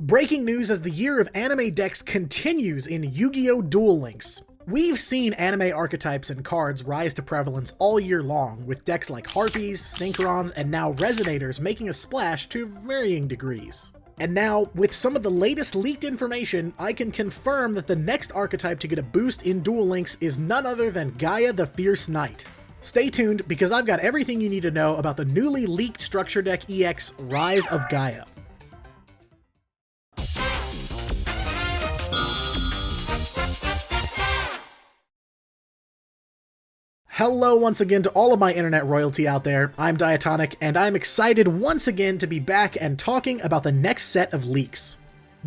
Breaking news as the year of anime decks continues in Yu-Gi-Oh! Duel Links. We've seen anime archetypes and cards rise to prevalence all year long, with decks like Harpies, Synchron's, and now Resonators making a splash to varying degrees. And now, with some of the latest leaked information, I can confirm that the next archetype to get a boost in Duel Links is none other than Gaia the Fierce Knight. Stay tuned, because I've got everything you need to know about the newly leaked Structure Deck EX Rise of Gaia. Hello once again to all of my internet royalty out there. I'm Diatonic, and I'm excited once again to be back and talking about the next set of leaks.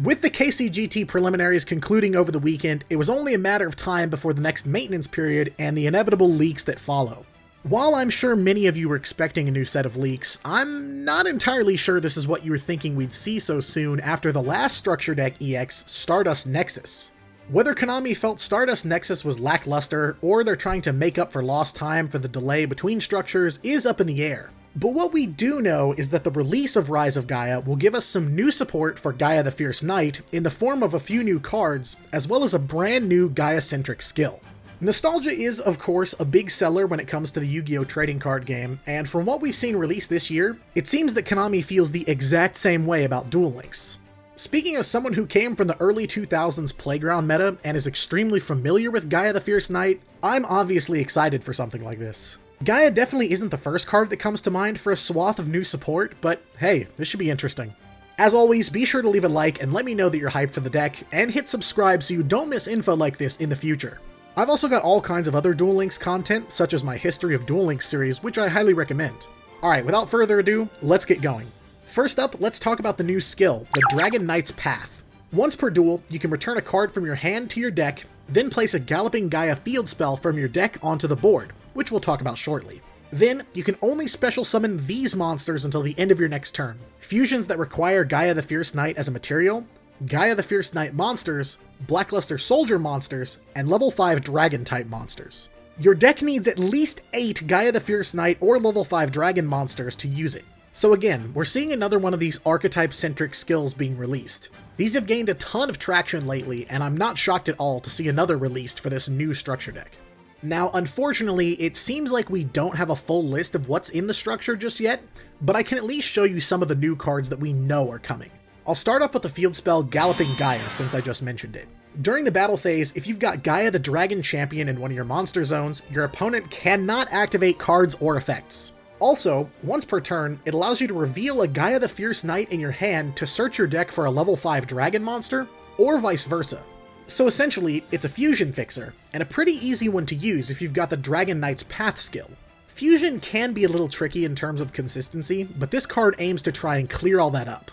With the KCGT preliminaries concluding over the weekend, it was only a matter of time before the next maintenance period and the inevitable leaks that follow. While I'm sure many of you were expecting a new set of leaks, I'm not entirely sure this is what you were thinking we'd see so soon after the last Structure Deck EX, Stardust Nexus. Whether Konami felt Stardust Nexus was lackluster, or they're trying to make up for lost time for the delay between structures, is up in the air. But what we do know is that the release of Rise of Gaia will give us some new support for Gaia the Fierce Knight in the form of a few new cards, as well as a brand new Gaia-centric skill. Nostalgia is, of course, a big seller when it comes to the Yu-Gi-Oh! Trading card game, and from what we've seen released this year, it seems that Konami feels the exact same way about Duel Links. Speaking as someone who came from the early 2000s Playground meta and is extremely familiar with Gaia the Fierce Knight, I'm obviously excited for something like this. Gaia definitely isn't the first card that comes to mind for a swath of new support, but hey, this should be interesting. As always, be sure to leave a like and let me know that you're hyped for the deck, and hit subscribe so you don't miss info like this in the future. I've also got all kinds of other Duel Links content, such as my History of Duel Links series, which I highly recommend. Alright, without further ado, let's get going. First up, let's talk about the new skill, the Dragon Knight's Path. Once per duel, you can return a card from your hand to your deck, then place a Galloping Gaia field spell from your deck onto the board, which we'll talk about shortly. Then, you can only special summon these monsters until the end of your next turn. Fusions that require Gaia the Fierce Knight as a material, Gaia the Fierce Knight monsters, Blackluster Soldier monsters, and level 5 Dragon-type monsters. Your deck needs at least 8 Gaia the Fierce Knight or level 5 Dragon monsters to use it. So again, we're seeing another one of these archetype-centric skills being released. These have gained a ton of traction lately, and I'm not shocked at all to see another released for this new structure deck. Now, unfortunately, it seems like we don't have a full list of what's in the structure just yet, but I can at least show you some of the new cards that we know are coming. I'll start off with the field spell Galloping Gaia, since I just mentioned it. During the battle phase, if you've got Gaia the Dragon Champion in one of your monster zones, your opponent cannot activate cards or effects. Also, once per turn, it allows you to reveal a Gaia the Fierce Knight in your hand to search your deck for a level 5 dragon monster, or vice versa. So essentially, it's a fusion fixer, and a pretty easy one to use if you've got the Dragon Knight's Path skill. Fusion can be a little tricky in terms of consistency, but this card aims to try and clear all that up.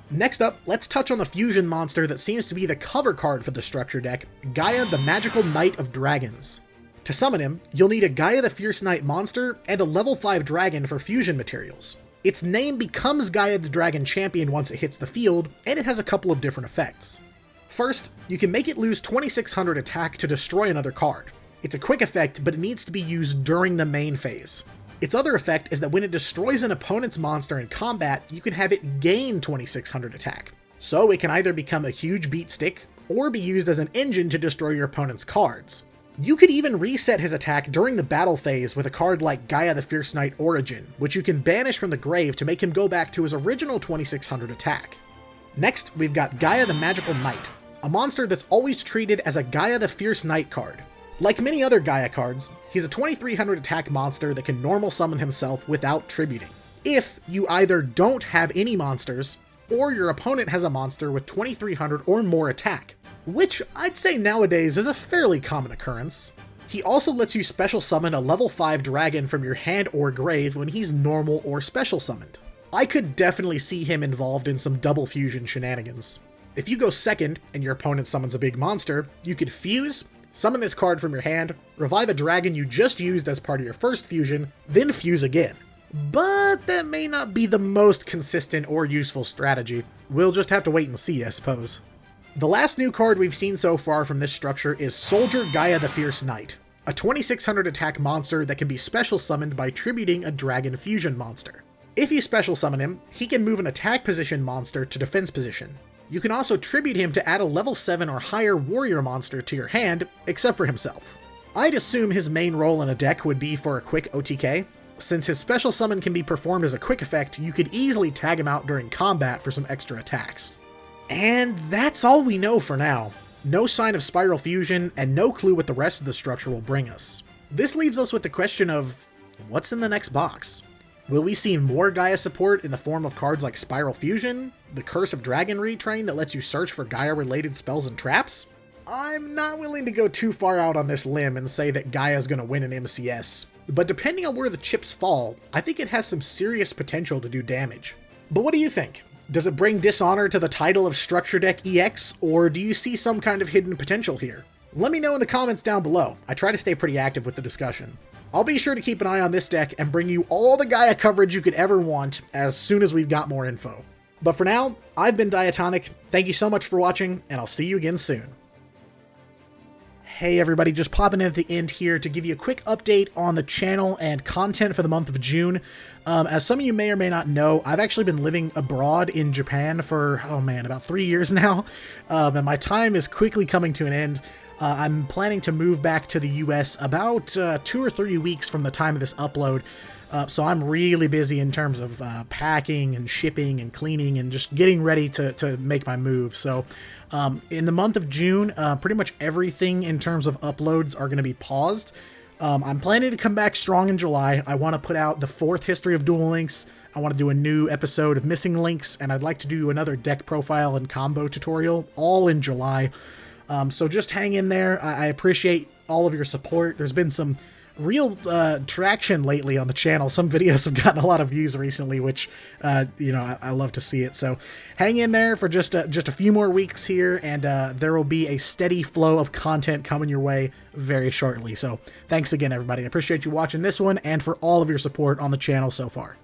Next up, let's touch on the fusion monster that seems to be the cover card for the structure deck, Gaia the Magical Knight of Dragons. To summon him, you'll need a Gaia the Fierce Knight monster and a level 5 dragon for fusion materials. Its name becomes Gaia the Dragon Champion once it hits the field, and it has a couple of different effects. First, you can make it lose 2600 attack to destroy another card. It's a quick effect, but it needs to be used during the main phase. Its other effect is that when it destroys an opponent's monster in combat, you can have it gain 2600 attack. So it can either become a huge beat stick, or be used as an engine to destroy your opponent's cards. You could even reset his attack during the battle phase with a card like Gaia the Fierce Knight Origin, which you can banish from the grave to make him go back to his original 2600 attack. Next, we've got Gaia the Magical Knight, a monster that's always treated as a Gaia the Fierce Knight card. Like many other Gaia cards, he's a 2300 attack monster that can normal summon himself without tributing. If you either don't have any monsters, or your opponent has a monster with 2300 or more attack, which I'd say nowadays is a fairly common occurrence. He also lets you special summon a level 5 dragon from your hand or grave when he's normal or special summoned. I could definitely see him involved in some double fusion shenanigans. If you go second and your opponent summons a big monster, you could fuse, summon this card from your hand, revive a dragon you just used as part of your first fusion, then fuse again. But that may not be the most consistent or useful strategy. We'll just have to wait and see, I suppose. The last new card we've seen so far from this structure is Soldier Gaia the Fierce Knight, a 2600 attack monster that can be special summoned by tributing a dragon fusion monster. If you special summon him, he can move an attack position monster to defense position. You can also tribute him to add a level 7 or higher warrior monster to your hand, except for himself. I'd assume his main role in a deck would be for a quick OTK. Since his special summon can be performed as a quick effect, you could easily tag him out during combat for some extra attacks. And that's all we know for now. No sign of Spiral Fusion, and no clue what the rest of the structure will bring us. This leaves us with the question of, what's in the next box? Will we see more Gaia support in the form of cards like Spiral Fusion, the Curse of Dragon retrain that lets you search for Gaia-related spells and traps? I'm not willing to go too far out on this limb and say that Gaia's gonna win an MCS, but depending on where the chips fall, I think it has some serious potential to do damage. But what do you think? Does it bring dishonor to the title of Structure Deck EX, or do you see some kind of hidden potential here? Let me know in the comments down below. I try to stay pretty active with the discussion. I'll be sure to keep an eye on this deck and bring you all the Gaia coverage you could ever want as soon as we've got more info. But for now, I've been Diatonic. Thank you so much for watching, and I'll see you again soon. Hey everybody, just popping in at the end here to give you a quick update on the channel and content for the month of June. As some of you may or may not know, I've actually been living abroad in Japan for, oh man, about 3 years now, and my time is quickly coming to an end. I'm planning to move back to the US about 2 or 3 weeks from the time of this upload. So I'm really busy in terms of packing and shipping and cleaning and just getting ready to make my move. So in the month of June, pretty much everything in terms of uploads are going to be paused. I'm planning to come back strong in July. I want to put out the 4th history of Duel Links. I want to do a new episode of Missing Links, and I'd like to do another deck profile and combo tutorial, all in July. So just hang in there. I appreciate all of your support. There's been some real traction lately on the channel. Some videos have gotten a lot of views recently, which I love to see it. So hang in there for just a few more weeks here, and there will be a steady flow of content coming your way very shortly. So thanks again, everybody. I appreciate you watching this one and for all of your support on the channel so far.